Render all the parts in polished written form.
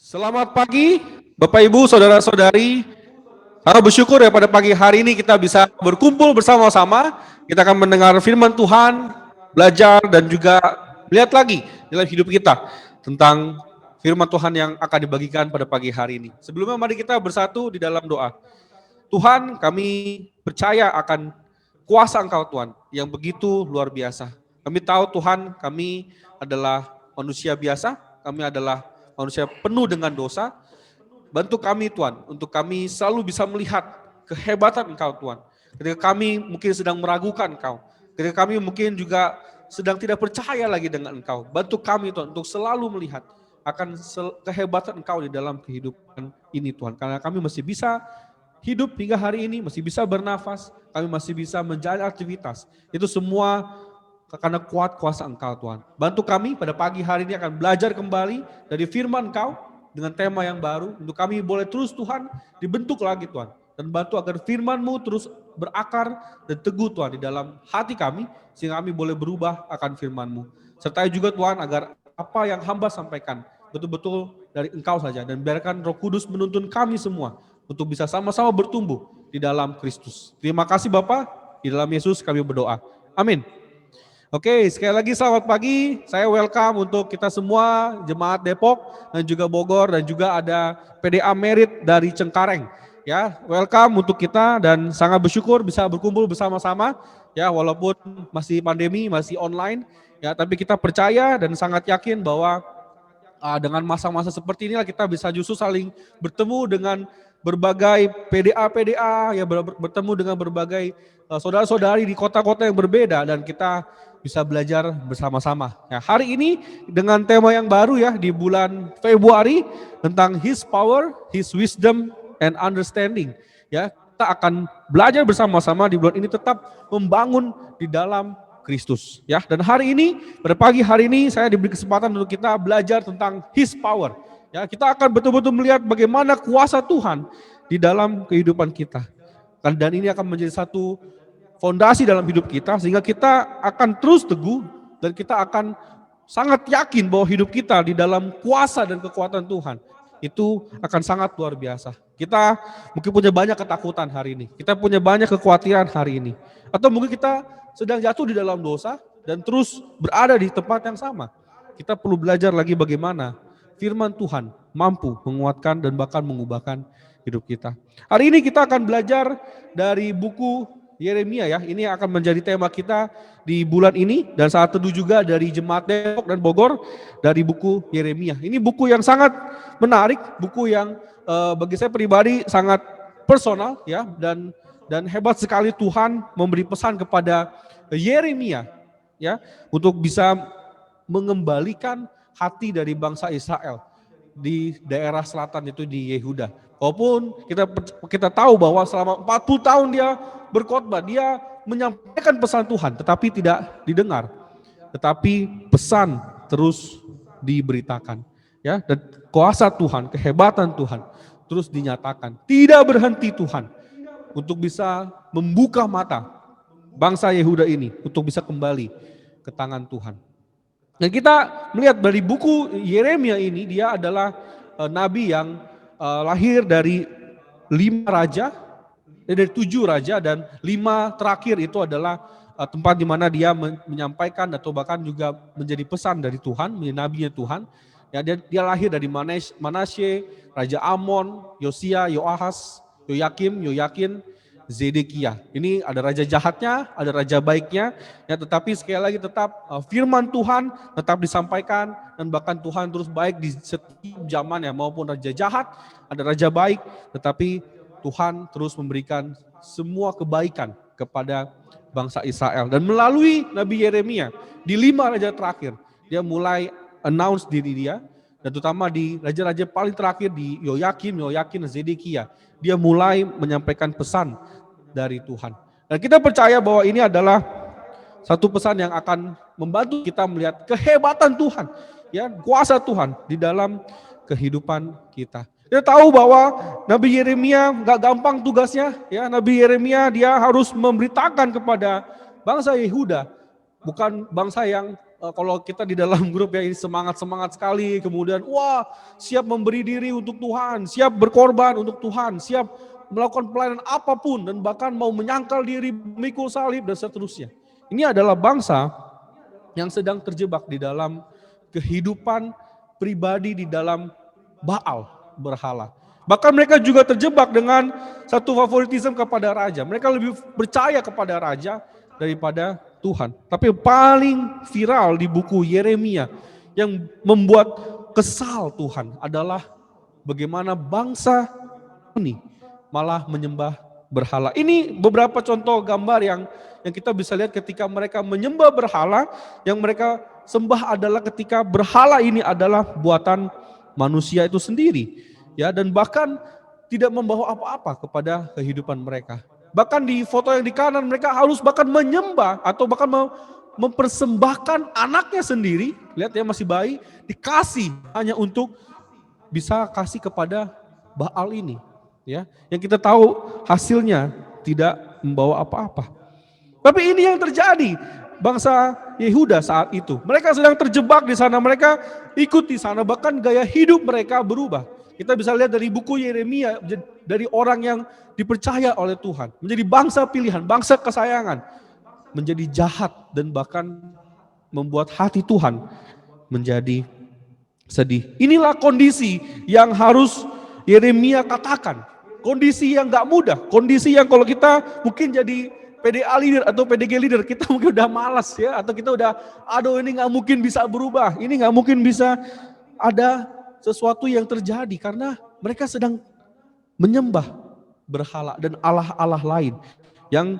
Selamat pagi, Bapak Ibu, Saudara-saudari. Saya bersyukur ya pada pagi hari ini kita bisa berkumpul bersama-sama. Kita akan mendengar firman Tuhan, belajar dan juga melihat lagi dalam hidup kita tentang firman Tuhan yang akan dibagikan pada pagi hari ini. Sebelumnya mari kita bersatu di dalam doa. Tuhan, kami percaya akan kuasa Engkau Tuhan yang begitu luar biasa. Kami tahu Tuhan, kami adalah manusia biasa, kami adalah manusia penuh dengan dosa. Bantu kami Tuhan, untuk kami selalu bisa melihat kehebatan Engkau Tuhan. Ketika kami mungkin sedang meragukan Engkau, ketika kami mungkin juga sedang tidak percaya lagi dengan Engkau. Bantu kami Tuhan untuk selalu melihat akan kehebatan Engkau di dalam kehidupan ini Tuhan. Karena kami masih bisa hidup hingga hari ini, masih bisa bernafas, kami masih bisa menjalani aktivitas. Itu semua karena kuat kuasa Engkau Tuhan. Bantu kami pada pagi hari ini akan belajar kembali dari firman Engkau dengan tema yang baru. Untuk kami boleh terus Tuhan dibentuk lagi Tuhan. Dan bantu agar firman-Mu terus berakar dan teguh Tuhan di dalam hati kami. Sehingga kami boleh berubah akan firman-Mu. Sertai juga Tuhan agar apa yang hamba sampaikan betul-betul dari Engkau saja. Dan biarkan Roh Kudus menuntun kami semua untuk bisa sama-sama bertumbuh di dalam Kristus. Terima kasih Bapa, di dalam Yesus kami berdoa. Amin. Oke, sekali lagi selamat pagi. Saya welcome untuk kita semua, Jemaat Depok dan juga Bogor dan juga ada PDA Merit dari Cengkareng. Ya, welcome untuk kita dan sangat bersyukur bisa berkumpul bersama-sama. Ya, walaupun masih pandemi, masih online, ya, tapi kita percaya dan sangat yakin bahwa dengan masa-masa seperti inilah kita bisa justru saling bertemu dengan berbagai PDA-PDA, ya, bertemu dengan berbagai saudara-saudari di kota-kota yang berbeda dan kita bisa belajar bersama-sama. Ya, hari ini dengan tema yang baru ya di bulan Februari tentang His Power, His Wisdom and Understanding. Ya, kita akan belajar bersama-sama di bulan ini tetap membangun di dalam Kristus. Ya, dan hari ini pada pagi hari ini saya diberi kesempatan untuk kita belajar tentang His Power. Ya, kita akan betul-betul melihat bagaimana kuasa Tuhan di dalam kehidupan kita. Dan ini akan menjadi satu fondasi dalam hidup kita sehingga kita akan terus teguh dan kita akan sangat yakin bahwa hidup kita di dalam kuasa dan kekuatan Tuhan itu akan sangat luar biasa. Kita mungkin punya banyak ketakutan hari ini, kita punya banyak kekhawatiran hari ini, atau mungkin kita sedang jatuh di dalam dosa dan terus berada di tempat yang sama. Kita perlu belajar lagi bagaimana firman Tuhan mampu menguatkan dan bahkan mengubahkan hidup kita. Hari ini kita akan belajar dari buku Yeremia ya, ini akan menjadi tema kita di bulan ini dan saat teduh juga dari Jemaat Depok dan Bogor dari buku Yeremia. Ini buku yang sangat menarik, buku yang bagi saya pribadi sangat personal ya dan hebat sekali Tuhan memberi pesan kepada Yeremia ya untuk bisa mengembalikan hati dari bangsa Israel di daerah selatan itu di Yehuda. Walaupun kita tahu bahwa selama 40 tahun dia berkhotbah, dia menyampaikan pesan Tuhan tetapi tidak didengar. Tetapi pesan terus diberitakan ya, dan kuasa Tuhan, kehebatan Tuhan terus dinyatakan. Tidak berhenti Tuhan untuk bisa membuka mata bangsa Yehuda ini untuk bisa kembali ke tangan Tuhan. Dan kita melihat dari buku Yeremia ini, dia adalah nabi yang lahir dari 5 raja, dari 7 raja dan 5 terakhir itu adalah tempat di mana dia menyampaikan atau bahkan juga menjadi pesan dari Tuhan, menjadi nabinya Tuhan. Ya, dia lahir dari Manasye, Raja Amon, Yosia, Yoahas, Yoyakin, Zedekiah. Ini ada raja jahatnya, ada raja baiknya, ya, tetapi sekali lagi tetap firman Tuhan tetap disampaikan dan bahkan Tuhan terus baik di setiap zaman ya, maupun raja jahat, ada raja baik, tetapi Tuhan terus memberikan semua kebaikan kepada bangsa Israel. Dan melalui Nabi Yeremia di 5 raja terakhir, dia mulai announce diri dia, dan terutama di raja-raja paling terakhir di Yoyakin, Zedekiah, dia mulai menyampaikan pesan dari Tuhan. Dan kita percaya bahwa ini adalah satu pesan yang akan membantu kita melihat kehebatan Tuhan, ya, kuasa Tuhan di dalam kehidupan kita. Kita tahu bahwa Nabi Yeremia gak gampang tugasnya, ya. Nabi Yeremia dia harus memberitakan kepada bangsa Yehuda, bukan bangsa yang kalau kita di dalam grup ya ini semangat sekali, kemudian wah siap memberi diri untuk Tuhan, siap berkorban untuk Tuhan, siap melakukan pelayanan apapun dan bahkan mau menyangkal diri, memikul salib dan seterusnya. Ini adalah bangsa yang sedang terjebak di dalam kehidupan pribadi di dalam Baal, berhala. Bahkan mereka juga terjebak dengan satu favoritisme kepada raja. Mereka lebih percaya kepada raja daripada Tuhan. Tapi paling viral di buku Yeremia yang membuat kesal Tuhan adalah bagaimana bangsa ini malah menyembah berhala. Ini beberapa contoh gambar yang kita bisa lihat ketika mereka menyembah berhala, yang mereka sembah adalah ketika berhala ini adalah buatan manusia itu sendiri, ya, dan bahkan tidak membawa apa-apa kepada kehidupan mereka. Bahkan di foto yang di kanan mereka harus bahkan menyembah atau bahkan mempersembahkan anaknya sendiri, lihat ya masih bayi, dikasih hanya untuk bisa kasih kepada Baal ini, ya. Yang kita tahu hasilnya tidak membawa apa-apa. Tapi ini yang terjadi bangsa Yehuda saat itu. Mereka sedang terjebak di sana, mereka ikut di sana, bahkan gaya hidup mereka berubah. Kita bisa lihat dari buku Yeremia, dari orang yang dipercaya oleh Tuhan, menjadi bangsa pilihan, bangsa kesayangan, menjadi jahat dan bahkan membuat hati Tuhan menjadi sedih. Inilah kondisi yang harus Yeremia katakan. Kondisi yang gak mudah, kondisi yang kalau kita mungkin jadi PDA leader atau PDG leader, kita mungkin udah malas ya, atau kita udah, aduh ini gak mungkin bisa berubah, ini gak mungkin bisa ada sesuatu yang terjadi karena mereka sedang menyembah berhala dan Allah-Allah lain yang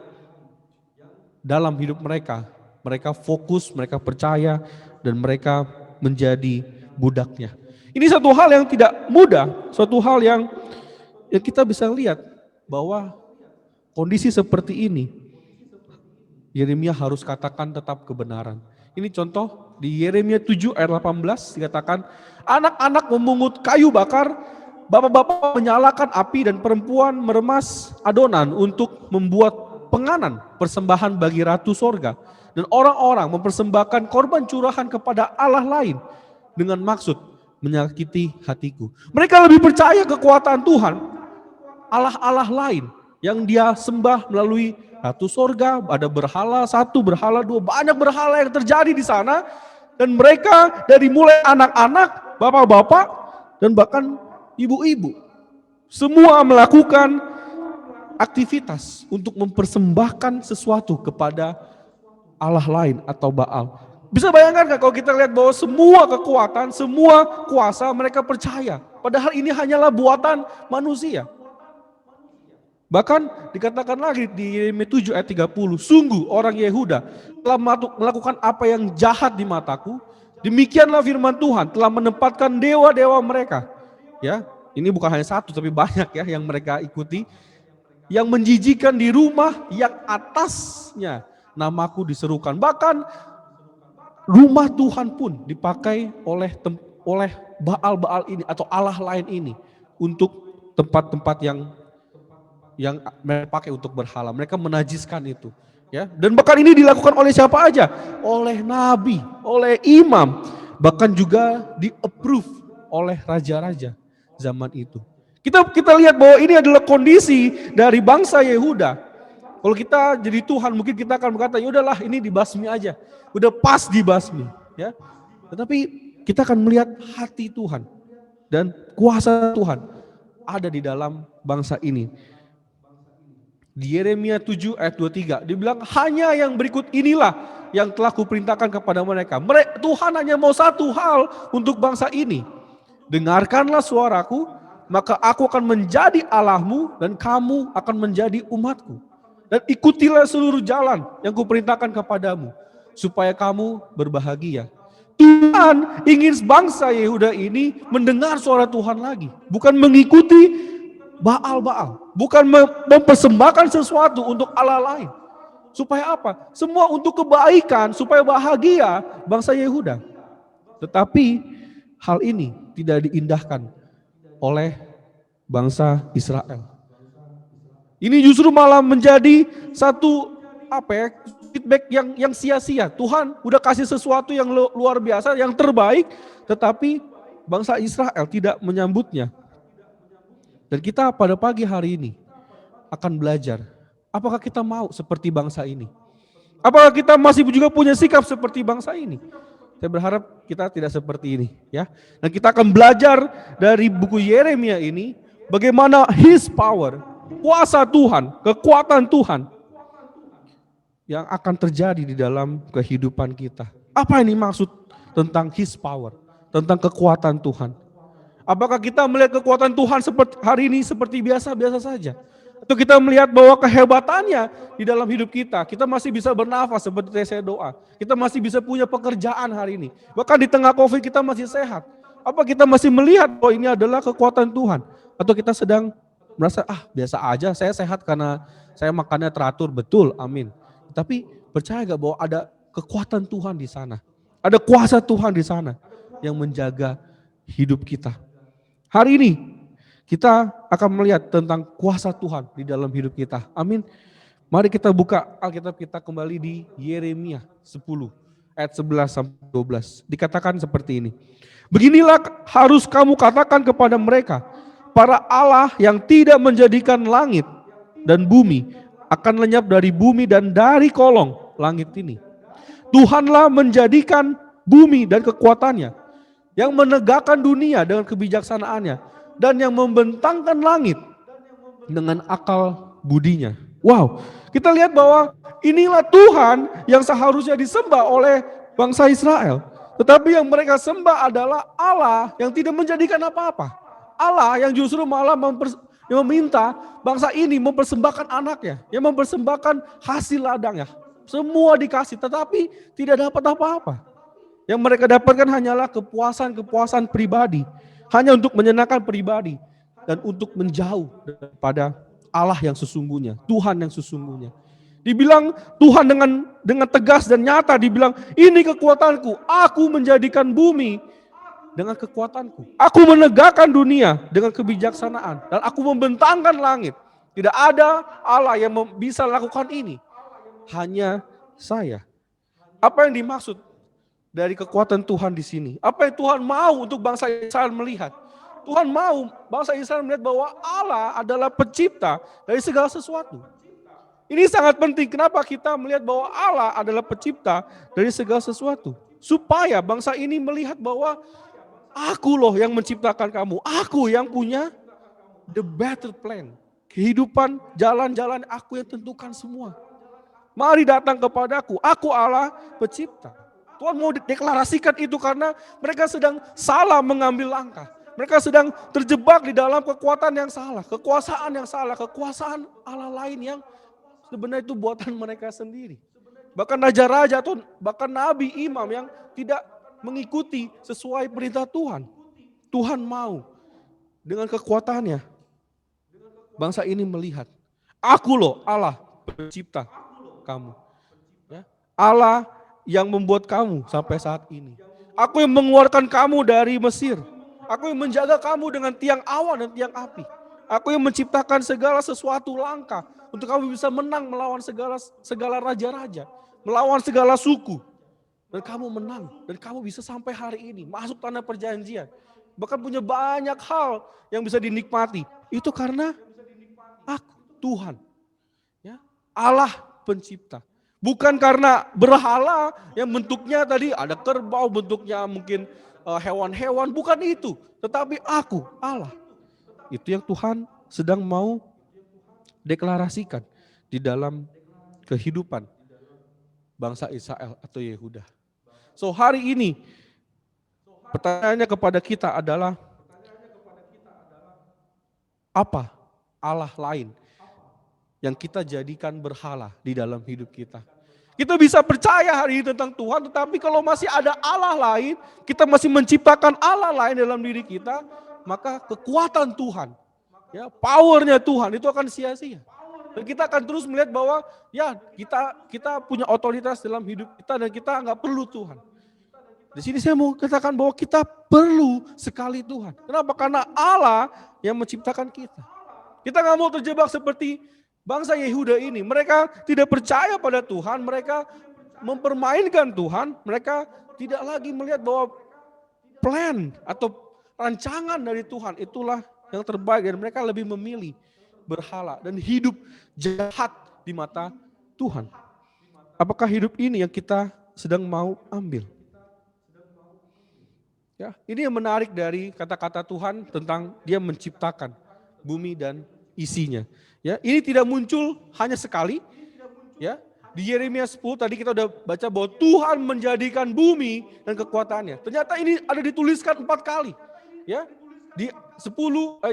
dalam hidup mereka, mereka fokus, mereka percaya dan mereka menjadi budaknya. Ini satu hal yang tidak mudah, suatu hal yang kita bisa lihat bahwa kondisi seperti ini Yeremia harus katakan tetap kebenaran. Ini contoh di Yeremia 7 ayat 18 dikatakan, anak-anak memungut kayu bakar, bapak-bapak menyalakan api dan perempuan meremas adonan untuk membuat penganan persembahan bagi ratu sorga. Dan orang-orang mempersembahkan korban curahan kepada Allah lain dengan maksud menyakiti hatiku. Mereka lebih percaya kekuatan Tuhan, Allah-Allah lain yang dia sembah melalui ratu sorga, ada berhala satu, berhala dua, banyak berhala yang terjadi di sana. Dan mereka dari mulai anak-anak, bapak-bapak, dan bahkan ibu-ibu, semua melakukan aktivitas untuk mempersembahkan sesuatu kepada Allah lain atau Baal. Bisa bayangkan gak kalau kita lihat bahwa semua kekuatan, semua kuasa mereka percaya, padahal ini hanyalah buatan manusia. Bahkan dikatakan lagi di Yeremia 7 ayat 30, sungguh orang Yehuda telah melakukan apa yang jahat di mataku, demikianlah firman Tuhan, telah menempatkan dewa-dewa mereka. Ya, ini bukan hanya satu tapi banyak ya yang mereka ikuti, yang menjijikan di rumah yang atasnya namaku diserukan. Bahkan rumah Tuhan pun dipakai oleh Baal-Baal ini atau Allah lain ini untuk tempat-tempat yang mereka pakai untuk berhala. Mereka menajiskan itu, ya. Dan bahkan ini dilakukan oleh siapa aja? Oleh nabi, oleh imam, bahkan juga di-approve oleh raja-raja zaman itu. Kita lihat bahwa ini adalah kondisi dari bangsa Yehuda. Kalau kita jadi Tuhan, mungkin kita akan berkata, ya udahlah ini dibasmi aja, udah pas dibasmi, ya. Tetapi kita akan melihat hati Tuhan dan kuasa Tuhan ada di dalam bangsa ini. Di Yeremia 7 ayat 23 dibilang, hanya yang berikut inilah yang telah kuperintahkan kepada mereka. Tuhan hanya mau satu hal untuk bangsa ini. Dengarkanlah suaraku, maka aku akan menjadi Allahmu dan kamu akan menjadi umatku. Dan ikutilah seluruh jalan yang kuperintahkan kepadamu supaya kamu berbahagia. Tuhan ingin bangsa Yehuda ini mendengar suara Tuhan lagi, bukan mengikuti Baal-Baal, bukan mempersembahkan sesuatu untuk Allah lain. Supaya apa? Semua untuk kebaikan, supaya bahagia bangsa Yehuda. Tetapi hal ini tidak diindahkan oleh bangsa Israel. Ini justru malah menjadi satu feedback yang sia-sia. Tuhan udah kasih sesuatu yang luar biasa, yang terbaik, tetapi bangsa Israel tidak menyambutnya. Dan kita pada pagi hari ini akan belajar, apakah kita mau seperti bangsa ini? Apakah kita masih juga punya sikap seperti bangsa ini? Saya berharap kita tidak seperti ini, ya. Dan kita akan belajar dari buku Yeremia ini bagaimana His power, kuasa Tuhan, kekuatan Tuhan yang akan terjadi di dalam kehidupan kita. Apa ini maksud tentang His power, tentang kekuatan Tuhan? Apakah kita melihat kekuatan Tuhan seperti hari ini seperti biasa-biasa saja? Atau kita melihat bahwa kehebatannya di dalam hidup kita masih bisa bernafas seperti saya doa. Kita masih bisa punya pekerjaan hari ini. Bahkan di tengah COVID kita masih sehat. Apa kita masih melihat bahwa ini adalah kekuatan Tuhan? Atau kita sedang merasa, biasa aja, saya sehat karena saya makannya teratur, betul, amin. Tapi percaya gak bahwa ada kekuatan Tuhan di sana? Ada kuasa Tuhan di sana yang menjaga hidup kita. Hari ini kita akan melihat tentang kuasa Tuhan di dalam hidup kita. Amin. Mari kita buka Alkitab kita kembali di Yeremia 10 ayat 11 sampai 12. Dikatakan seperti ini. Beginilah harus kamu katakan kepada mereka, para Allah yang tidak menjadikan langit dan bumi akan lenyap dari bumi dan dari kolong langit ini. Tuhanlah menjadikan bumi dan kekuatannya, yang menegakkan dunia dengan kebijaksanaannya, dan yang membentangkan langit dengan akal budinya. Wow, kita lihat bahwa inilah Tuhan yang seharusnya disembah oleh bangsa Israel. Tetapi yang mereka sembah adalah Allah yang tidak menjadikan apa-apa. Allah yang justru malah yang meminta bangsa ini mempersembahkan anaknya, yang mempersembahkan hasil ladangnya. Semua dikasih tetapi tidak dapat apa-apa. Yang mereka dapatkan hanyalah kepuasan pribadi. Hanya untuk menyenangkan pribadi dan untuk menjauh daripada Allah yang sesungguhnya, Tuhan yang sesungguhnya. Dibilang Tuhan dengan tegas dan nyata, dibilang ini kekuatanku, aku menjadikan bumi dengan kekuatanku. Aku menegakkan dunia dengan kebijaksanaan dan aku membentangkan langit. Tidak ada Allah yang bisa lakukan ini. Hanya saya. Apa yang dimaksud dari kekuatan Tuhan di sini? Apa yang Tuhan mau untuk bangsa Israel melihat? Tuhan mau bangsa Israel melihat bahwa Allah adalah pencipta dari segala sesuatu. Ini sangat penting. Kenapa kita melihat bahwa Allah adalah pencipta dari segala sesuatu? Supaya bangsa ini melihat bahwa aku loh yang menciptakan kamu. Aku yang punya the better plan. Kehidupan, jalan-jalan aku yang tentukan semua. Mari datang kepadaku. Aku Allah pencipta. Tuhan mau deklarasikan itu karena mereka sedang salah mengambil langkah. Mereka sedang terjebak di dalam kekuatan yang salah, kekuasaan yang salah, kekuasaan Allah lain yang sebenarnya itu buatan mereka sendiri. Bahkan raja-raja atau bahkan nabi, imam yang tidak mengikuti sesuai perintah Tuhan. Tuhan mau dengan kekuatannya bangsa ini melihat, aku loh Allah pencipta kamu. Ya. Allah yang membuat kamu sampai saat ini. Aku yang mengeluarkan kamu dari Mesir. Aku yang menjaga kamu dengan tiang awan dan tiang api. Aku yang menciptakan segala sesuatu langkah untuk kamu bisa menang melawan segala raja-raja, melawan segala suku. Dan kamu menang dan kamu bisa sampai hari ini masuk tanah perjanjian. Bahkan punya banyak hal yang bisa dinikmati. Itu karena aku, Tuhan. Ya, Allah pencipta. Bukan karena berhala yang bentuknya tadi ada kerbau, bentuknya mungkin hewan-hewan, bukan itu. Tetapi aku, Allah. Itu yang Tuhan sedang mau deklarasikan di dalam kehidupan bangsa Israel atau Yehuda. So hari ini pertanyaannya kepada kita adalah apa Allah lain yang kita jadikan berhala di dalam hidup kita. Kita bisa percaya hari ini tentang Tuhan, tetapi kalau masih ada Allah lain, kita masih menciptakan Allah lain dalam diri kita, maka kekuatan Tuhan, ya, powernya Tuhan itu akan sia-sia. Dan kita akan terus melihat bahwa ya kita punya otoritas dalam hidup kita dan kita nggak perlu Tuhan. Di sini saya mau katakan bahwa kita perlu sekali Tuhan. Kenapa? Karena Allah yang menciptakan kita. Kita nggak mau terjebak seperti Bangsa Yehuda ini, mereka tidak percaya pada Tuhan, mereka mempermainkan Tuhan, mereka tidak lagi melihat bahwa plan atau rancangan dari Tuhan itulah yang terbaik, dan mereka lebih memilih berhala dan hidup jahat di mata Tuhan. Apakah hidup ini yang kita sedang mau ambil? Ya, ini yang menarik dari kata-kata Tuhan tentang Dia menciptakan bumi dan isinya. Ya, ini tidak muncul hanya sekali. Ya, di Yeremia 10 tadi kita udah baca bahwa Tuhan menjadikan bumi dan kekuatannya. Ternyata ini ada dituliskan 4 kali. Ya, di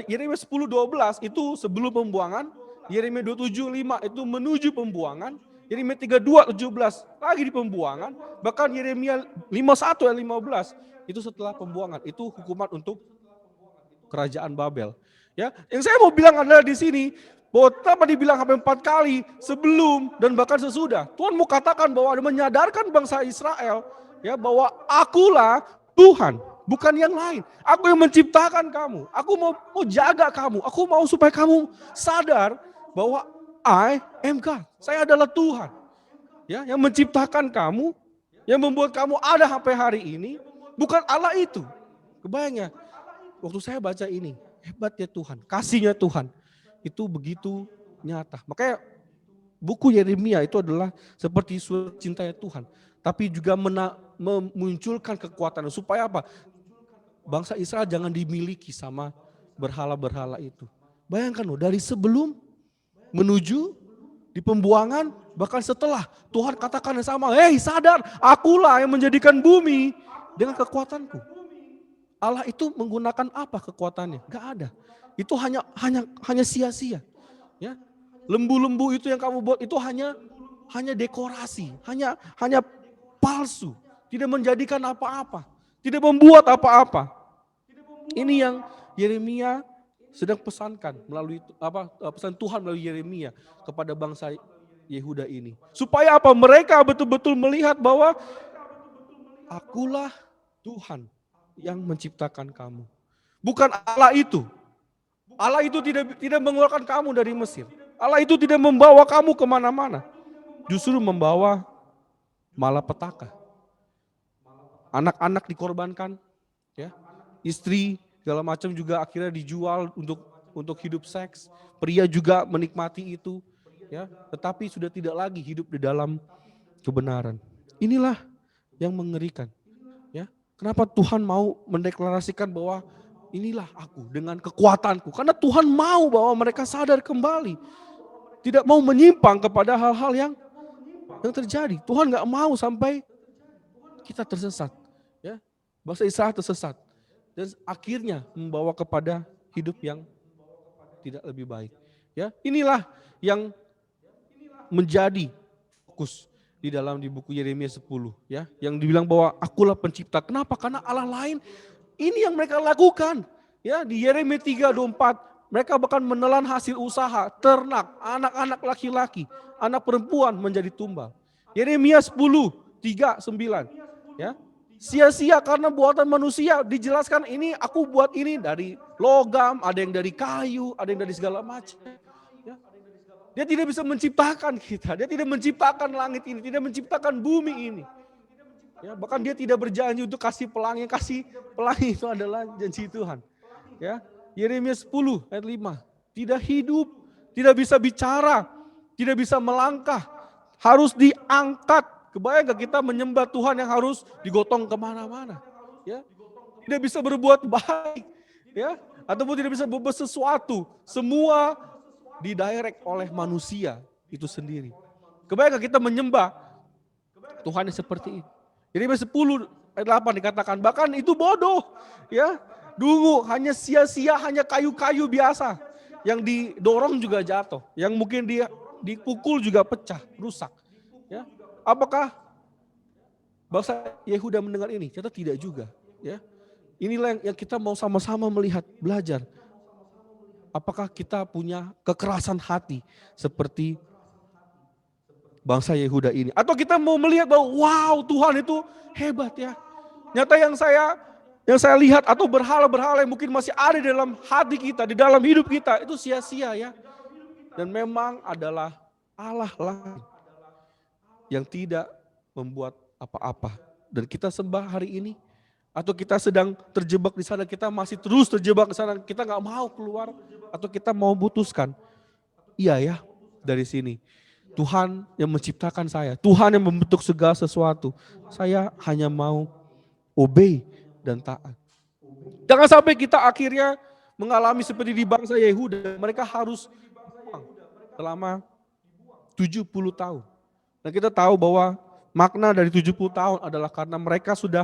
Yeremia 10:12 itu sebelum pembuangan, Yeremia 27:5 itu menuju pembuangan, Yeremia 32:17 lagi di pembuangan, bahkan Yeremia 51 ayat 15 itu setelah pembuangan, itu hukuman untuk kerajaan Babel. Ya, yang saya mau bilang adalah di sini bahwa kenapa dibilang sampai 4 kali sebelum dan bahkan sesudah. Tuhan mau katakan bahwa ada menyadarkan bangsa Israel ya bahwa akulah Tuhan, bukan yang lain. Aku yang menciptakan kamu. Aku mau jaga kamu. Aku mau supaya kamu sadar bahwa I am God. Saya adalah Tuhan. Ya, yang menciptakan kamu, yang membuat kamu ada sampai hari ini, bukan Allah itu. Kebayang ya? Waktu saya baca ini, hebatnya Tuhan, kasihnya Tuhan, itu begitu nyata. Makanya buku Yeremia itu adalah seperti surat cintanya Tuhan. Tapi juga memunculkan kekuatan. Supaya apa? Bangsa Israel jangan dimiliki sama berhala-berhala itu. Bayangkan loh, dari sebelum menuju di pembuangan, bahkan setelah Tuhan katakan yang sama, hei sadar, akulah yang menjadikan bumi dengan kekuatanku. Allah itu menggunakan apa kekuatannya? Gak ada. Itu hanya sia-sia. Ya, lembu-lembu itu yang kamu buat itu hanya dekorasi, hanya palsu, tidak menjadikan apa-apa, tidak membuat apa-apa. Ini yang Yeremia sedang pesankan melalui pesan Tuhan melalui Yeremia kepada bangsa Yehuda ini. Supaya apa? Mereka betul-betul melihat bahwa akulah Tuhan yang menciptakan kamu. Bukan Allah itu. Allah itu tidak mengeluarkan kamu dari Mesir. Allah itu tidak membawa kamu kemana-mana. Justru membawa malapetaka. Anak-anak dikorbankan, ya, istri segala macam juga akhirnya dijual untuk hidup seks. Pria juga menikmati itu, ya, tetapi sudah tidak lagi hidup di dalam kebenaran. Inilah yang mengerikan. Ya, kenapa Tuhan mau mendeklarasikan bahwa inilah aku dengan kekuatanku. Karena Tuhan mau bahwa mereka sadar kembali. Tidak mau menyimpang kepada hal-hal yang terjadi. Tuhan gak mau sampai kita tersesat. Ya, bangsa Israel tersesat. Dan akhirnya membawa kepada hidup yang tidak lebih baik. Ya, inilah yang menjadi fokus di buku Yeremia 10, ya, yang dibilang bahwa akulah pencipta. Kenapa? Karena Allah lain ini yang mereka lakukan. Ya, di Yeremia 3:24 mereka bahkan menelan hasil usaha ternak, anak-anak laki-laki, anak perempuan menjadi tumbal. Yeremia 10:3-9, ya. Sia-sia karena buatan manusia, dijelaskan ini aku buat ini dari logam, ada yang dari kayu, ada yang dari segala macam. Ya. Dia tidak bisa menciptakan kita, dia tidak menciptakan langit ini, tidak menciptakan bumi ini. Ya, bahkan dia tidak berjanji untuk kasih pelangi itu adalah janji Tuhan. Ya, Yeremia 10 ayat 5, tidak hidup, tidak bisa bicara, tidak bisa melangkah, harus diangkat. Kebayang gak kita menyembah Tuhan yang harus digotong kemana-mana? Ya, tidak bisa berbuat baik, ya, ataupun tidak bisa berbuat sesuatu. Semua didirect oleh manusia itu sendiri. Kebayang gak kita menyembah Tuhan yang seperti itu? Yeremia 10 ayat 8 dikatakan, bahkan itu bodoh, ya, dungu, hanya sia-sia, hanya kayu-kayu biasa, yang didorong juga jatuh, yang mungkin dia dipukul juga pecah, rusak. Ya, apakah bangsa Yehuda mendengar ini? Ternyata tidak juga. Ya, inilah yang kita mau sama-sama melihat, belajar. Apakah kita punya kekerasan hati seperti bangsa Yehuda ini? Atau kita mau melihat bahwa wow, Tuhan itu hebat ya. Nyata yang saya lihat atau berhala-berhala yang mungkin masih ada di dalam hati kita, di dalam hidup kita, itu sia-sia ya. Dan memang adalah Allah lain yang tidak membuat apa-apa. Dan kita sembah hari ini, atau kita sedang terjebak di sana, kita masih terus terjebak di sana, kita nggak mau keluar, atau kita mau putuskan, iya ya, dari sini. Tuhan yang menciptakan saya, Tuhan yang membentuk segala sesuatu. Saya hanya mau obey dan taat. Jangan sampai kita akhirnya mengalami seperti di bangsa Yehuda, mereka harus buang selama 70 tahun. Dan kita tahu bahwa makna dari 70 tahun adalah karena mereka sudah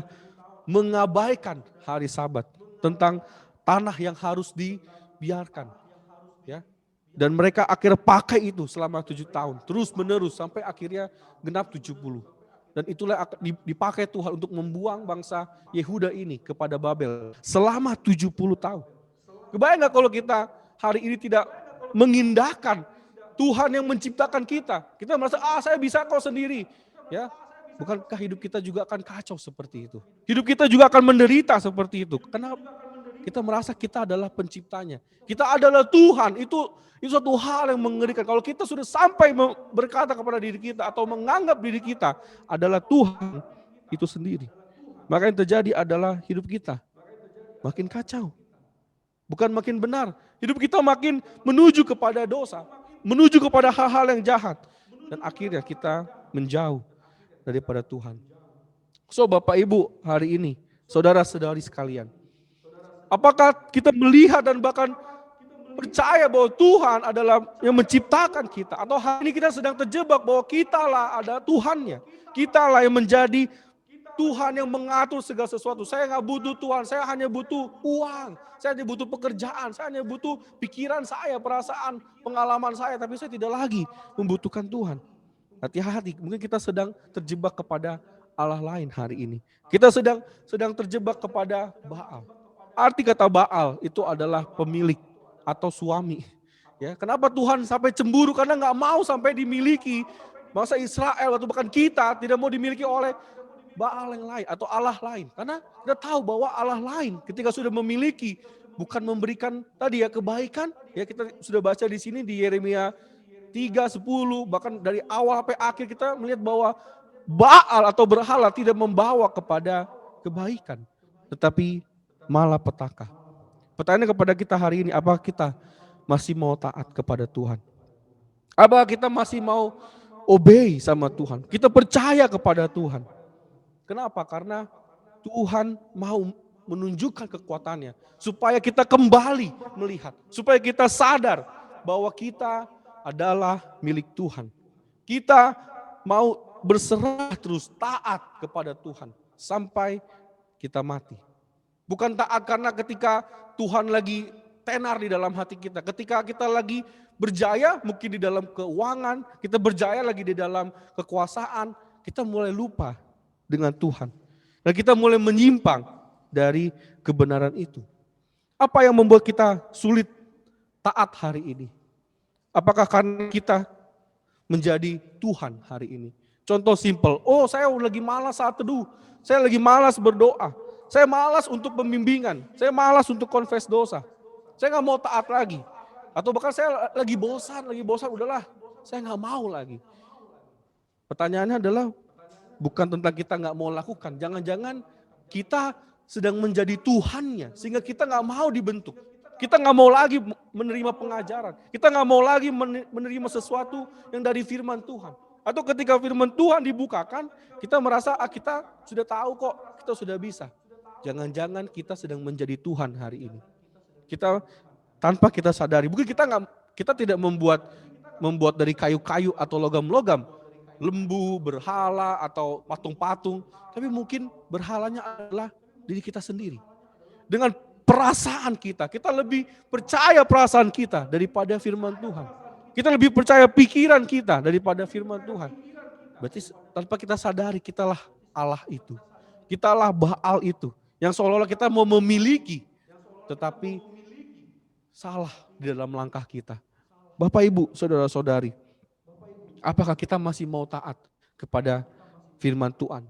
mengabaikan hari Sabat, tentang tanah yang harus dibiarkan, ya. Dan mereka akhirnya pakai itu selama 7 tahun, terus menerus sampai akhirnya genap 70. Dan itulah dipakai Tuhan untuk membuang bangsa Yehuda ini kepada Babel selama 70 tahun. Kebayang gak kalau kita hari ini tidak mengindahkan Tuhan yang menciptakan kita? Kita merasa, saya bisa kok sendiri. Ya, bukankah hidup kita juga akan kacau seperti itu? Hidup kita juga akan menderita seperti itu. Kenapa? Kita merasa kita adalah penciptanya. Kita adalah Tuhan. Itu suatu hal yang mengerikan. Kalau kita sudah sampai berkata kepada diri kita atau menganggap diri kita adalah Tuhan itu sendiri, maka yang terjadi adalah hidup kita makin kacau. Bukan makin benar. Hidup kita makin menuju kepada dosa, menuju kepada hal-hal yang jahat. Dan akhirnya kita menjauh daripada Tuhan. So Bapak Ibu hari ini, saudara-saudari sekalian, apakah kita melihat dan bahkan percaya bahwa Tuhan adalah yang menciptakan kita? Atau hari ini kita sedang terjebak bahwa kitalah ada Tuhannya. Kitalah yang menjadi Tuhan yang mengatur segala sesuatu. Saya nggak butuh Tuhan, saya hanya butuh uang. Saya hanya butuh pekerjaan, saya hanya butuh pikiran saya, perasaan, pengalaman saya. Tapi saya tidak lagi membutuhkan Tuhan. Hati-hati, mungkin kita sedang terjebak kepada Allah lain hari ini. Kita sedang terjebak kepada Baal. Arti kata Baal itu adalah pemilik atau suami. Ya, kenapa Tuhan sampai cemburu? Karena nggak mau sampai dimiliki bangsa Israel atau bahkan kita tidak mau dimiliki oleh Baal yang lain atau Allah lain. Karena kita tahu bahwa Allah lain ketika sudah memiliki bukan memberikan tadi ya kebaikan. Ya kita sudah baca di sini di Yeremia 3:10, bahkan dari awal sampai akhir kita melihat bahwa Baal atau berhala tidak membawa kepada kebaikan, tetapi malah petaka. Pertanyaan kepada kita hari ini, apakah kita masih mau taat kepada Tuhan? Apakah kita masih mau obey sama Tuhan? Kita percaya kepada Tuhan. Kenapa? Karena Tuhan mau menunjukkan kekuatannya supaya kita kembali melihat, supaya kita sadar bahwa kita adalah milik Tuhan. Kita mau berserah terus taat kepada Tuhan sampai kita mati. Bukan taat karena ketika Tuhan lagi tenar di dalam hati kita, ketika kita lagi berjaya mungkin di dalam keuangan, kita berjaya lagi di dalam kekuasaan, kita mulai lupa dengan Tuhan. Dan kita mulai menyimpang dari kebenaran itu. Apa yang membuat kita sulit taat hari ini? Apakah karena kita menjadi Tuhan hari ini? Contoh simpel, saya lagi malas saat teduh, saya lagi malas berdoa, saya malas untuk pembimbingan, saya malas untuk confess dosa, saya gak mau taat lagi. Atau bahkan saya lagi bosan, udahlah, saya gak mau lagi. Pertanyaannya adalah, bukan tentang kita nggak mau lakukan, jangan-jangan kita sedang menjadi Tuhannya sehingga kita nggak mau dibentuk, kita nggak mau lagi menerima pengajaran, kita nggak mau lagi menerima sesuatu yang dari firman Tuhan. Atau ketika firman Tuhan dibukakan, kita merasa kita sudah tahu kok, kita sudah bisa. Jangan-jangan kita sedang menjadi Tuhan hari ini. Kita tanpa kita sadari, mungkin kita tidak membuat dari kayu-kayu atau logam-logam, lembu, berhala, atau patung-patung. Tapi mungkin berhalanya adalah diri kita sendiri. Dengan perasaan kita lebih percaya perasaan kita daripada firman Tuhan. Kita lebih percaya pikiran kita daripada firman Tuhan. Berarti tanpa kita sadari, kitalah Allah itu. Kitalah Baal itu. Yang seolah-olah kita mau memiliki, tetapi salah di dalam langkah kita. Bapak Ibu, saudara-saudari, apakah kita masih mau taat kepada firman Tuhan?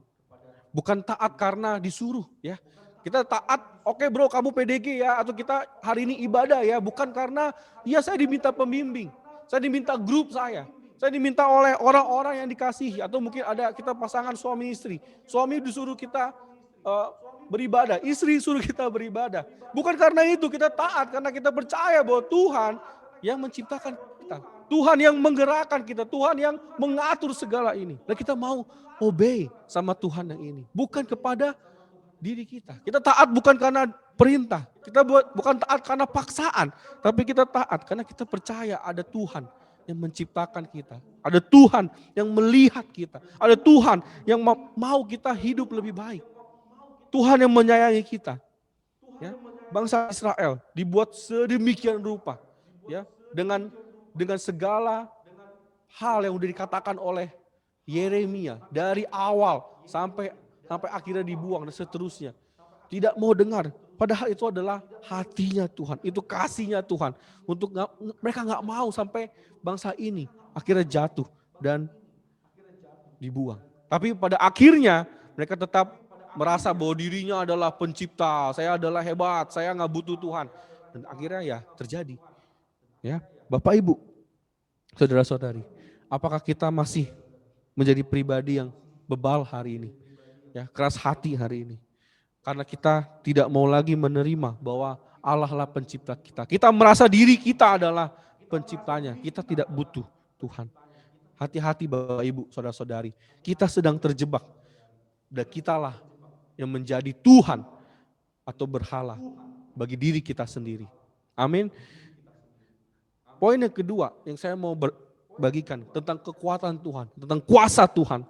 Bukan taat karena disuruh ya. Kita taat, oke bro kamu PDG ya, atau kita hari ini ibadah ya. Bukan karena ya saya diminta pembimbing. Saya diminta grup saya diminta oleh orang-orang yang dikasihi, atau mungkin ada kita pasangan suami istri. Suami disuruh kita beribadah, istri suruh kita beribadah. Bukan karena itu kita taat, karena kita percaya bahwa Tuhan yang menciptakan kita. Tuhan yang menggerakkan kita, Tuhan yang mengatur segala ini. Dan kita mau obey sama Tuhan yang ini. Bukan kepada diri kita. Kita taat bukan karena perintah. Kita bukan taat karena paksaan. Tapi kita taat karena kita percaya ada Tuhan yang menciptakan kita. Ada Tuhan yang melihat kita. Ada Tuhan yang mau kita hidup lebih baik. Tuhan yang menyayangi kita. Ya, bangsa Israel dibuat sedemikian rupa. Ya, dengan segala hal yang sudah dikatakan oleh Yeremia dari awal sampai akhirnya dibuang dan seterusnya. Tidak mau dengar. Padahal itu adalah hatinya Tuhan. Itu kasihnya Tuhan. Untuk mereka nggak mau sampai bangsa ini akhirnya jatuh dan dibuang. Tapi pada akhirnya mereka tetap merasa bahwa dirinya adalah pencipta. Saya adalah hebat. Saya nggak butuh Tuhan. Dan akhirnya ya terjadi. Ya, Bapak Ibu, saudara-saudari, apakah kita masih menjadi pribadi yang bebal hari ini? Ya, keras hati hari ini. Karena kita tidak mau lagi menerima bahwa Allah lah pencipta kita. Kita merasa diri kita adalah penciptanya. Kita tidak butuh Tuhan. Hati-hati Bapak Ibu, saudara-saudari. Kita sedang terjebak. Dan kitalah yang menjadi Tuhan atau berhala bagi diri kita sendiri. Amin. Poin yang kedua yang saya mau bagikan tentang kekuatan Tuhan, tentang kuasa Tuhan.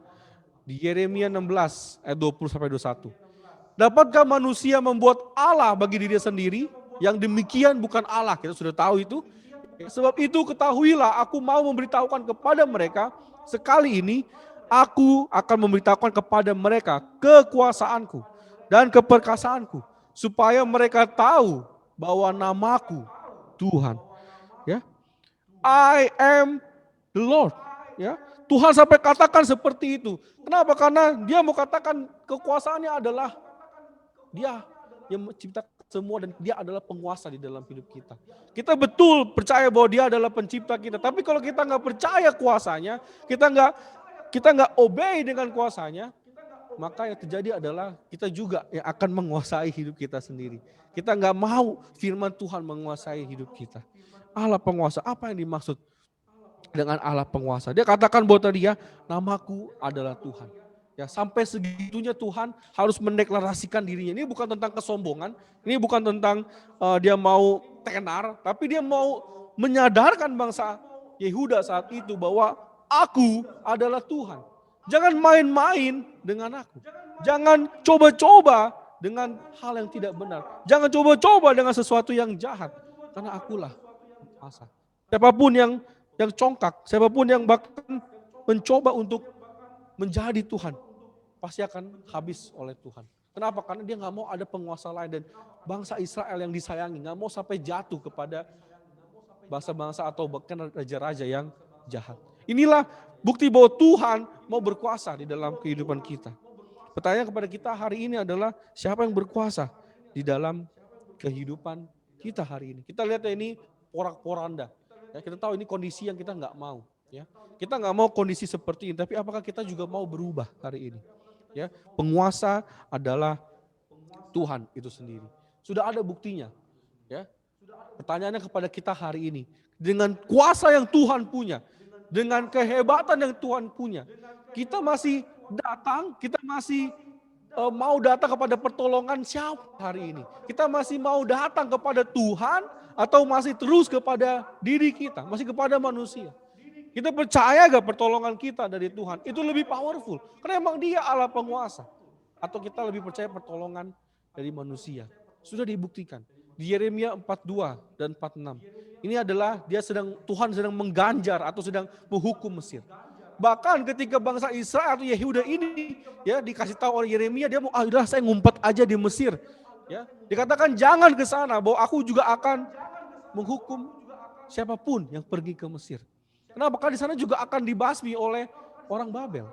Di Yeremia 16 ayat 20-21. Dapatkah manusia membuat Allah bagi diri sendiri? Yang demikian bukan Allah. Kita sudah tahu itu. Sebab itu ketahuilah, aku mau memberitahukan kepada mereka, sekali ini aku akan memberitahukan kepada mereka kekuasaanku dan keperkasaanku, supaya mereka tahu bahwa namaku Tuhan. Ya, I am the Lord. Ya, Tuhan sampai katakan seperti itu. Kenapa? Karena dia mau katakan kekuasaannya adalah dia yang menciptakan semua dan dia adalah penguasa di dalam hidup kita. Kita betul percaya bahwa dia adalah pencipta kita. Tapi kalau kita nggak percaya kuasanya, kita nggak obey dengan kuasanya, maka yang terjadi adalah kita juga yang akan menguasai hidup kita sendiri. Kita nggak mau firman Tuhan menguasai hidup kita. Allah penguasa, apa yang dimaksud dengan Allah penguasa? Dia katakan bahwa tadi ya, namaku adalah Tuhan. Ya, sampai segitunya Tuhan harus mendeklarasikan dirinya. Ini bukan tentang kesombongan, ini bukan tentang dia mau tenar, tapi dia mau menyadarkan bangsa Yehuda saat itu bahwa aku adalah Tuhan. Jangan main-main dengan aku. Jangan coba-coba dengan hal yang tidak benar. Jangan coba-coba dengan sesuatu yang jahat. Karena akulah penguasa. Siapapun yang congkak, siapapun yang bahkan mencoba untuk menjadi Tuhan, pasti akan habis oleh Tuhan. Kenapa? Karena dia nggak mau ada penguasa lain dan bangsa Israel yang disayangi nggak mau sampai jatuh kepada bangsa-bangsa atau bahkan raja-raja yang jahat. Inilah bukti bahwa Tuhan mau berkuasa di dalam kehidupan kita. Pertanyaan kepada kita hari ini adalah siapa yang berkuasa di dalam kehidupan kita hari ini? Kita lihat ya, ini porak-poranda. Ya, kita tahu ini kondisi yang kita nggak mau. Ya, kita nggak mau kondisi seperti ini, tapi apakah kita juga mau berubah hari ini? Ya, penguasa adalah Tuhan itu sendiri. Sudah ada buktinya. Ya, pertanyaannya kepada kita hari ini, dengan kuasa yang Tuhan punya, dengan kehebatan yang Tuhan punya, kita masih datang, kita masih mau datang kepada pertolongan siapa hari ini? Kita masih mau datang kepada Tuhan atau masih terus kepada diri kita, masih kepada manusia? Kita percaya gak pertolongan kita dari Tuhan itu lebih powerful? Karena emang dia Allah penguasa. Atau kita lebih percaya pertolongan dari manusia? Sudah dibuktikan. Di Yeremia 42 dan 46. Ini adalah Tuhan sedang mengganjar atau sedang menghukum Mesir. Bahkan ketika bangsa Israel atau Yehuda ini ya dikasih tahu oleh Yeremia, dia mau udah saya ngumpet aja di Mesir. Ya, dikatakan jangan ke sana, bahwa aku juga akan menghukum siapapun yang pergi ke Mesir. Kenapa? Karena di sana juga akan dibasmi oleh orang Babel.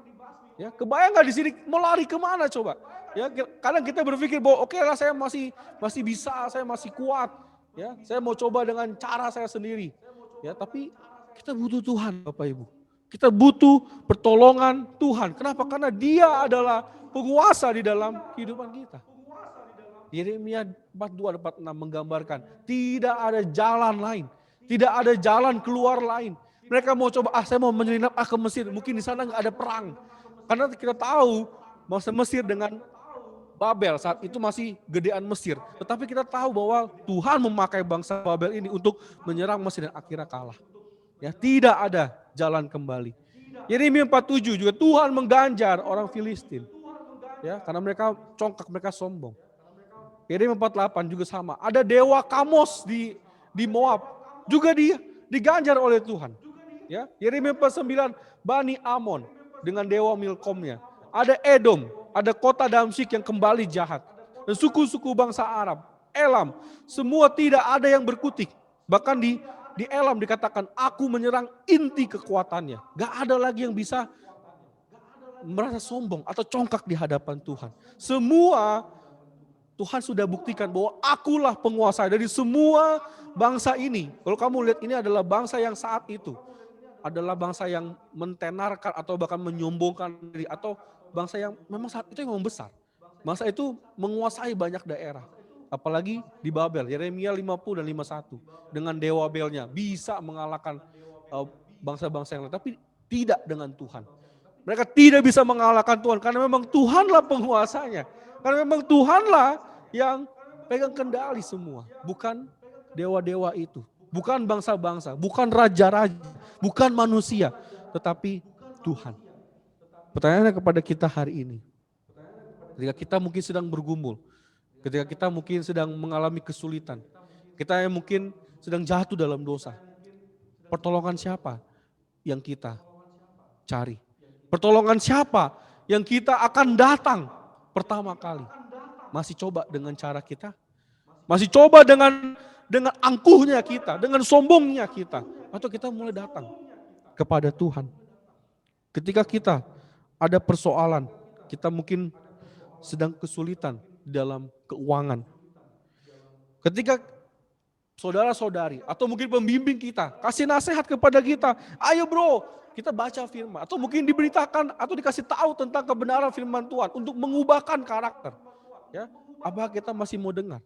Ya, kebayang nggak di sini mau lari kemana coba? Ya, kadang kita berpikir bahwa oke lah saya masih bisa, saya masih kuat. Ya, saya mau coba dengan cara saya sendiri. Ya, tapi Kita butuh Tuhan Bapak Ibu. Kita butuh pertolongan Tuhan. Kenapa? Karena Dia adalah penguasa di dalam kehidupan kita. Yeremia 42-46 menggambarkan tidak ada jalan lain. Tidak ada jalan keluar lain. Mereka mau coba, saya mau menyelinap ke Mesir. Mungkin di sana nggak ada perang. Karena kita tahu bangsa Mesir dengan Babel saat itu masih gedean Mesir. Tetapi kita tahu bahwa Tuhan memakai bangsa Babel ini untuk menyerang Mesir dan akhirnya kalah. Ya, tidak ada jalan kembali. Yeremia 47 juga Tuhan mengganjar orang Filistin. Ya, karena mereka congkak, mereka sombong. Yeremia 48 juga sama. Ada dewa Kamos di Moab. Juga dia diganjar oleh Tuhan. Ya, Yeremia 49 Bani Amon dengan dewa Milkomnya. Ada Edom, ada kota Damsyik yang kembali jahat. Dan suku-suku bangsa Arab, Elam, semua tidak ada yang berkutik. Bahkan di Elam dikatakan, aku menyerang inti kekuatannya. Gak ada lagi yang bisa merasa sombong atau congkak di hadapan Tuhan. Semua Tuhan sudah buktikan bahwa akulah penguasa dari semua bangsa ini. Kalau kamu lihat ini adalah bangsa yang saat itu adalah bangsa yang mentenarkan atau bahkan menyombongkan diri, atau bangsa yang memang saat itu yang membesar. Bangsa itu menguasai banyak daerah. Apalagi di Babel, Yeremia 50 dan 51. Dengan dewa Belnya bisa mengalahkan bangsa-bangsa yang lain. Tapi tidak dengan Tuhan. Mereka tidak bisa mengalahkan Tuhan karena memang Tuhanlah penguasanya. Karena memang Tuhanlah yang pegang kendali semua. Bukan dewa-dewa itu. Bukan bangsa-bangsa. Bukan raja-raja. Bukan manusia. Tetapi Tuhan. Pertanyaannya kepada kita hari ini. Ketika kita mungkin sedang bergumul. Ketika kita mungkin sedang mengalami kesulitan. Kita yang mungkin sedang jatuh dalam dosa. Pertolongan siapa yang kita cari? Pertolongan siapa yang kita akan datang pertama kali? Masih coba dengan cara kita? Masih coba dengan angkuhnya kita, dengan sombongnya kita? Atau kita mulai datang kepada Tuhan? Ketika kita ada persoalan, kita mungkin sedang kesulitan dalam keuangan. Ketika saudara-saudari atau mungkin pembimbing kita kasih nasihat kepada kita, ayo bro, kita baca firman. Atau mungkin diberitakan atau dikasih tahu tentang kebenaran firman Tuhan untuk mengubahkan karakter. Ya, apakah kita masih mau dengar?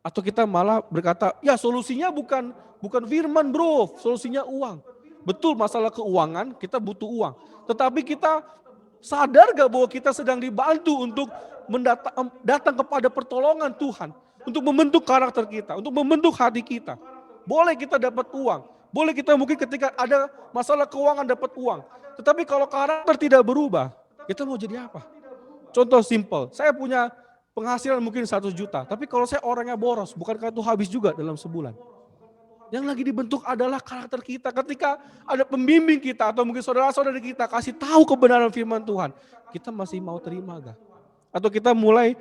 Atau kita malah berkata, ya solusinya bukan firman bro, solusinya uang. Betul, masalah keuangan, kita butuh uang. Tetapi kita sadar gak bahwa kita sedang dibantu untuk datang kepada pertolongan Tuhan. Untuk membentuk karakter kita, untuk membentuk hati kita. Boleh kita dapat uang. Boleh kita mungkin ketika ada masalah keuangan dapat uang. Tetapi kalau karakter tidak berubah, kita mau jadi apa? Contoh simple, saya punya penghasilan mungkin 1 juta. Tapi kalau saya orangnya boros, bukankah itu habis juga dalam sebulan? Yang lagi dibentuk adalah karakter kita. Ketika ada pembimbing kita atau mungkin saudara-saudari kita kasih tahu kebenaran firman Tuhan, kita masih mau terima gak? Atau kita mulai,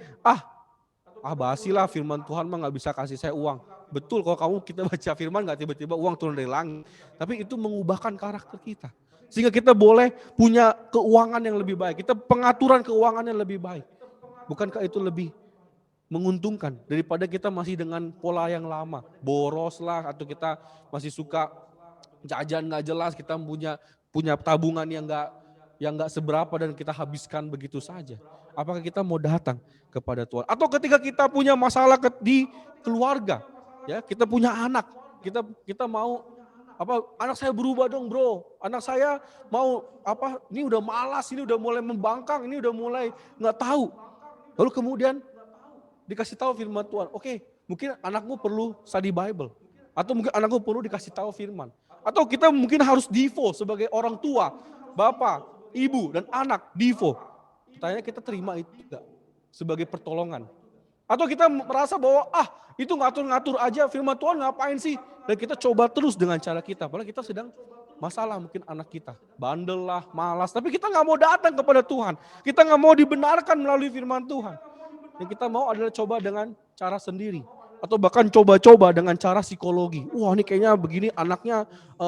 basilah firman Tuhan mah gak bisa kasih saya uang. Betul, kalau kita baca firman gak tiba-tiba uang turun dari langit. Tapi itu mengubahkan karakter kita. Sehingga kita boleh punya keuangan yang lebih baik. Kita pengaturan keuangan yang lebih baik. Bukankah itu lebih menguntungkan daripada kita masih dengan pola yang lama, boros lah, atau kita masih suka jajan nggak jelas, kita punya tabungan yang nggak seberapa dan kita habiskan begitu saja. Apakah kita mau datang kepada Tuhan? Atau ketika kita punya masalah di keluarga, ya kita punya anak, kita mau anak saya berubah dong bro, anak saya mau ini udah malas, ini udah mulai membangkang, ini udah mulai nggak tahu. Lalu kemudian dikasih tahu firman Tuhan. Oke, mungkin anakmu perlu study Bible. Atau mungkin anakmu perlu dikasih tahu firman. Atau kita mungkin harus devo sebagai orang tua, bapak, ibu, dan anak, devo. Pertanyaannya kita terima itu enggak sebagai pertolongan. Atau kita merasa bahwa itu ngatur-ngatur aja, firman Tuhan ngapain sih? Dan kita coba terus dengan cara kita. Padahal kita sedang masalah mungkin anak kita. Bandel lah, malas. Tapi kita gak mau datang kepada Tuhan. Kita gak mau dibenarkan melalui firman Tuhan. Yang kita mau adalah coba dengan cara sendiri. Atau bahkan coba-coba dengan cara psikologi. Wah ini kayaknya begini anaknya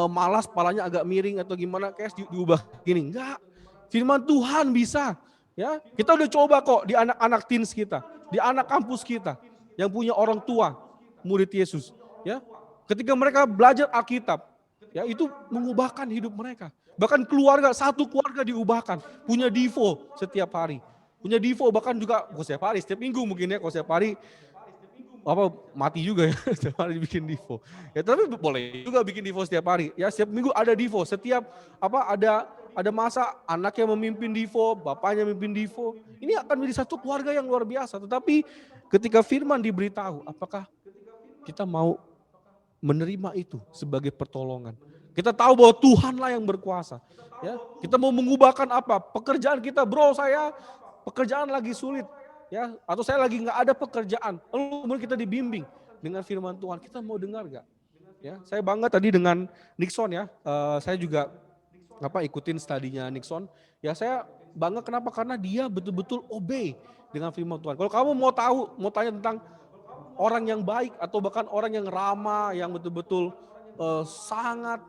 malas, palanya agak miring atau gimana. Kayak diubah gini. Enggak. Firman Tuhan bisa. Ya, kita udah coba kok di anak-anak teens kita. Di anak kampus kita. Yang punya orang tua. Murid Yesus. Ya, ketika mereka belajar Alkitab. Ya, itu mengubahkan hidup mereka. Bahkan keluarga, satu keluarga diubahkan. Punya Devo setiap hari. Punya Devo bahkan juga setiap hari, setiap minggu mungkin ya. Kalau setiap hari mati juga ya setiap hari bikin Devo. Ya tapi boleh juga bikin Devo setiap hari. Ya setiap minggu ada Devo. Setiap ada masa anaknya memimpin Devo, bapaknya memimpin Devo. Ini akan menjadi satu keluarga yang luar biasa. Tetapi ketika firman diberitahu, apakah kita mau menerima itu sebagai pertolongan? Kita tahu bahwa Tuhanlah yang berkuasa. Ya, kita mau mengubahkan apa? Pekerjaan kita, bro, saya pekerjaan lagi sulit, ya, atau saya lagi nggak ada pekerjaan. Lalu kemudian kita dibimbing dengan firman Tuhan. Kita mau dengar nggak? Ya, saya bangga tadi dengan Nixon ya. Saya juga ikutin studinya Nixon. Ya, saya bangga kenapa? Karena dia betul-betul obey dengan firman Tuhan. Kalau kamu mau tanya tentang orang yang baik atau bahkan orang yang ramah, yang betul-betul sangat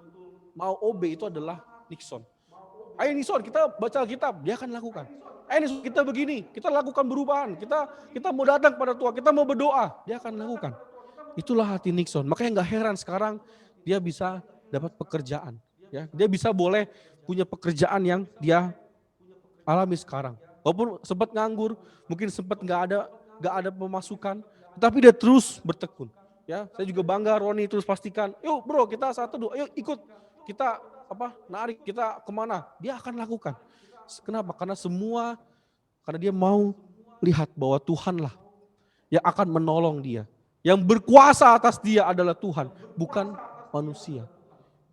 mau obey, itu adalah Nixon. Ayo Nixon, kita baca Alkitab, dia akan lakukan. Ayo Nixon, kita begini, kita lakukan perubahan, kita mau datang pada Tuhan, kita mau berdoa, dia akan lakukan. Itulah hati Nixon. Makanya nggak heran sekarang dia bisa dapat pekerjaan. Ya, dia bisa boleh punya pekerjaan yang dia alami sekarang. Walaupun sempat nganggur, mungkin sempat nggak ada pemasukan, tetapi dia terus bertekun. Ya, saya juga bangga Roni terus pastikan, yuk bro kita 1, 2, yuk ikut kita narik kita kemana, dia akan lakukan. Kenapa? Karena dia mau lihat bahwa Tuhanlah yang akan menolong dia. Yang berkuasa atas dia adalah Tuhan, bukan manusia.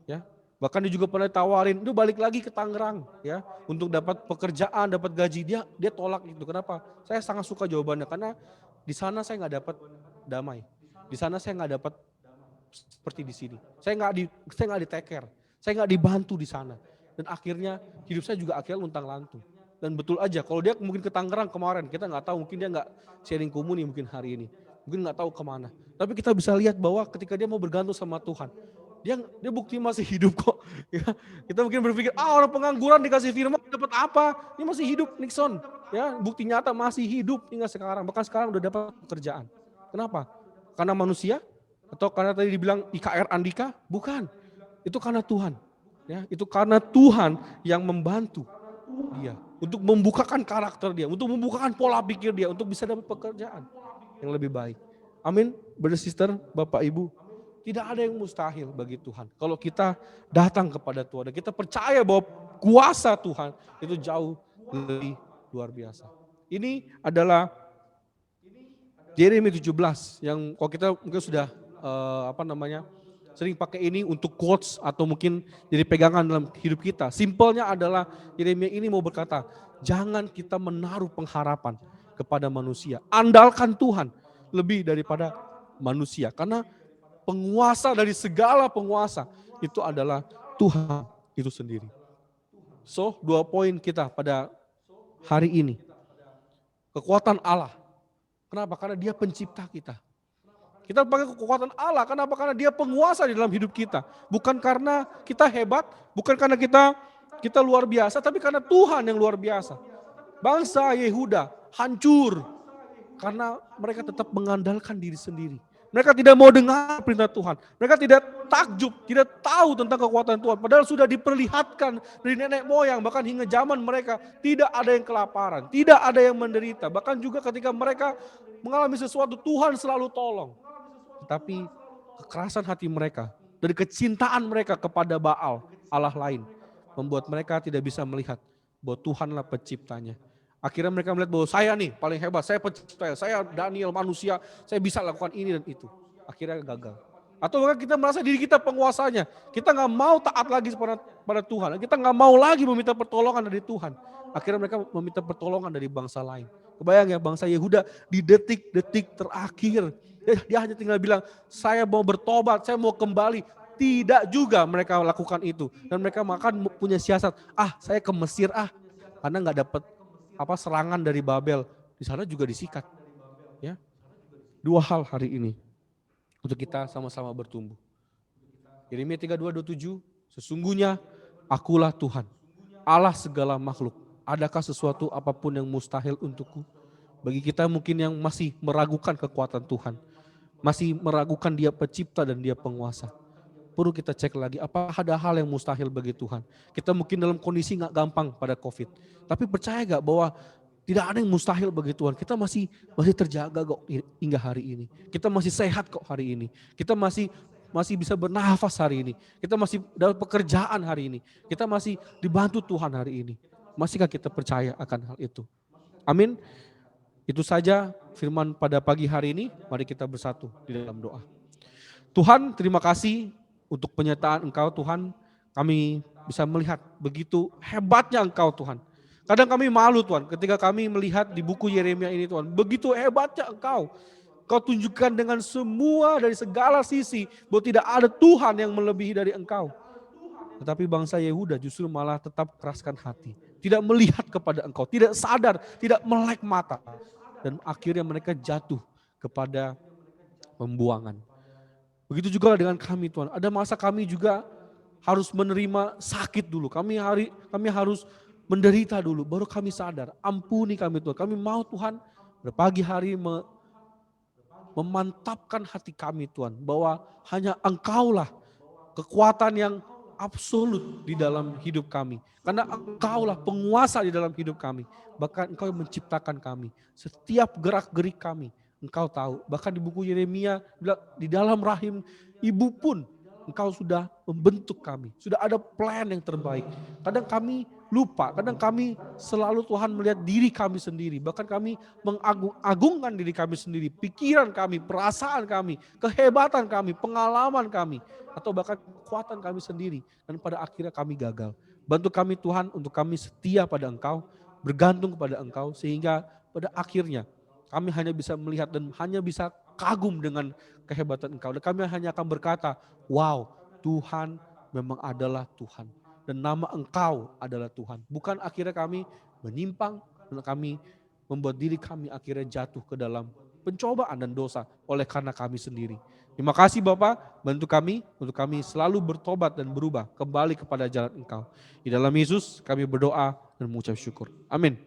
Ya, bahkan dia juga pernah tawarin, itu balik lagi ke Tangerang ya, untuk dapat pekerjaan, dapat gaji, dia tolak itu. Kenapa? Saya sangat suka jawabannya, karena di sana saya nggak dapat damai. Di sana saya nggak dapat seperti di sini. Saya nggak di take care. Saya nggak dibantu di sana. Dan akhirnya hidup saya juga akhirnya luntang-lantung. Dan betul aja, kalau dia mungkin ke Tangerang kemarin, kita nggak tahu, mungkin dia nggak sharing komuni mungkin hari ini. Mungkin nggak tahu kemana. Tapi kita bisa lihat bahwa ketika dia mau bergantung sama Tuhan, dia bukti masih hidup kok. Ya, kita mungkin berpikir, orang pengangguran dikasih firman dapat apa? Dia masih hidup, Nixon. Ya, bukti nyata masih hidup hingga sekarang. Bahkan sekarang udah dapat pekerjaan. Kenapa? Karena manusia? Atau karena tadi dibilang IKR Andika? Bukan. Itu karena Tuhan. Ya, itu karena Tuhan yang membantu dia untuk membukakan karakter dia, untuk membukakan pola pikir dia, untuk bisa dapat pekerjaan yang lebih baik. Amin, brother sister, Bapak Ibu. Tidak ada yang mustahil bagi Tuhan. Kalau kita datang kepada Tuhan dan kita percaya bahwa kuasa Tuhan itu jauh lebih luar biasa. Ini adalah Yeremia 17 yang kalau kita mungkin sudah sering pakai ini untuk quotes atau mungkin jadi pegangan dalam hidup kita. Simpelnya adalah Yeremia ini mau berkata, jangan kita menaruh pengharapan kepada manusia. Andalkan Tuhan lebih daripada manusia. Karena penguasa dari segala penguasa itu adalah Tuhan itu sendiri. So, 2 poin kita pada hari ini. Kekuatan Allah. Kenapa? Karena dia pencipta kita. Kita pakai kekuatan Allah. Kenapa? Karena dia penguasa di dalam hidup kita. Bukan karena kita hebat, bukan karena kita luar biasa, tapi karena Tuhan yang luar biasa. Bangsa Yehuda hancur karena mereka tetap mengandalkan diri sendiri. Mereka tidak mau dengar perintah Tuhan. Mereka tidak takjub, tidak tahu tentang kekuatan Tuhan. Padahal sudah diperlihatkan dari nenek moyang, bahkan hingga zaman mereka tidak ada yang kelaparan, tidak ada yang menderita. Bahkan juga ketika mereka mengalami sesuatu, Tuhan selalu tolong. Tetapi kekerasan hati mereka, dari kecintaan mereka kepada Baal, Allah lain, membuat mereka tidak bisa melihat bahwa Tuhanlah penciptanya. Akhirnya mereka melihat bahwa saya nih paling hebat, saya pencipta, saya Daniel manusia, saya bisa lakukan ini dan itu. Akhirnya gagal. Atau bahkan kita merasa diri kita penguasanya, kita nggak mau taat lagi pada Tuhan, kita nggak mau lagi meminta pertolongan dari Tuhan. Akhirnya mereka meminta pertolongan dari bangsa lain. Kebayang ya, bangsa Yehuda di detik-detik terakhir, dia hanya tinggal bilang, saya mau bertobat, saya mau kembali. Tidak juga mereka lakukan itu. Dan mereka makan punya siasat, saya ke Mesir karena nggak dapat serangan dari Babel. Di sana juga disikat. Ya. 2 hal hari ini untuk kita sama-sama bertumbuh. Yeremia 32:27, sesungguhnya akulah Tuhan, Allah segala makhluk. Adakah sesuatu apapun yang mustahil untukku? Bagi kita mungkin yang masih meragukan kekuatan Tuhan, masih meragukan dia pencipta dan dia penguasa. perlu kita cek lagi, apa ada hal yang mustahil bagi Tuhan. Kita mungkin dalam kondisi gak gampang pada COVID, tapi percaya gak bahwa tidak ada yang mustahil bagi Tuhan. Kita masih terjaga kok hingga hari ini. Kita masih sehat kok hari ini. Kita masih bisa bernafas hari ini. Kita masih dapat pekerjaan hari ini. Kita masih dibantu Tuhan hari ini. Masihkah kita percaya akan hal itu? Amin. Itu saja firman pada pagi hari ini. Mari kita bersatu di dalam doa. Tuhan, terima kasih untuk penyertaan Engkau Tuhan. Kami bisa melihat begitu hebatnya Engkau Tuhan. Kadang kami malu Tuhan ketika kami melihat di buku Yeremia ini Tuhan. Begitu hebatnya Engkau. Kau tunjukkan dengan semua dari segala sisi bahwa tidak ada Tuhan yang melebihi dari Engkau. Tetapi bangsa Yehuda justru malah tetap keraskan hati. Tidak melihat kepada Engkau, tidak sadar, tidak melek mata. Dan akhirnya mereka jatuh kepada pembuangan. Begitu juga dengan kami Tuhan. Ada masa kami juga harus menerima sakit dulu. Kami harus menderita dulu, baru kami sadar. Ampuni kami Tuhan. Kami mau Tuhan pada pagi hari memantapkan hati kami Tuhan. Bahwa hanya Engkaulah kekuatan yang absolut di dalam hidup kami. Karena Engkaulah penguasa di dalam hidup kami. Bahkan Engkau yang menciptakan kami. Setiap gerak-gerik kami Engkau tahu. Bahkan di buku Yeremia di dalam rahim ibu pun Engkau sudah membentuk kami. Sudah ada plan yang terbaik. Kadang kami lupa, kadang kami selalu Tuhan melihat diri kami sendiri. Bahkan kami mengagung-agungkan diri kami sendiri. Pikiran kami, perasaan kami, kehebatan kami, pengalaman kami. Atau bahkan kekuatan kami sendiri. Dan pada akhirnya kami gagal. Bantu kami Tuhan untuk kami setia pada Engkau. Bergantung kepada Engkau. Sehingga pada akhirnya kami hanya bisa melihat dan hanya bisa kagum dengan kehebatan Engkau. Dan kami hanya akan berkata, wow, Tuhan memang adalah Tuhan. Dan nama Engkau adalah Tuhan. Bukan akhirnya kami menyimpang dan kami membuat diri kami akhirnya jatuh ke dalam pencobaan dan dosa oleh karena kami sendiri. Terima kasih Bapak, bantu kami untuk kami selalu bertobat dan berubah kembali kepada jalan Engkau. Di dalam Yesus kami berdoa dan mengucap syukur. Amin.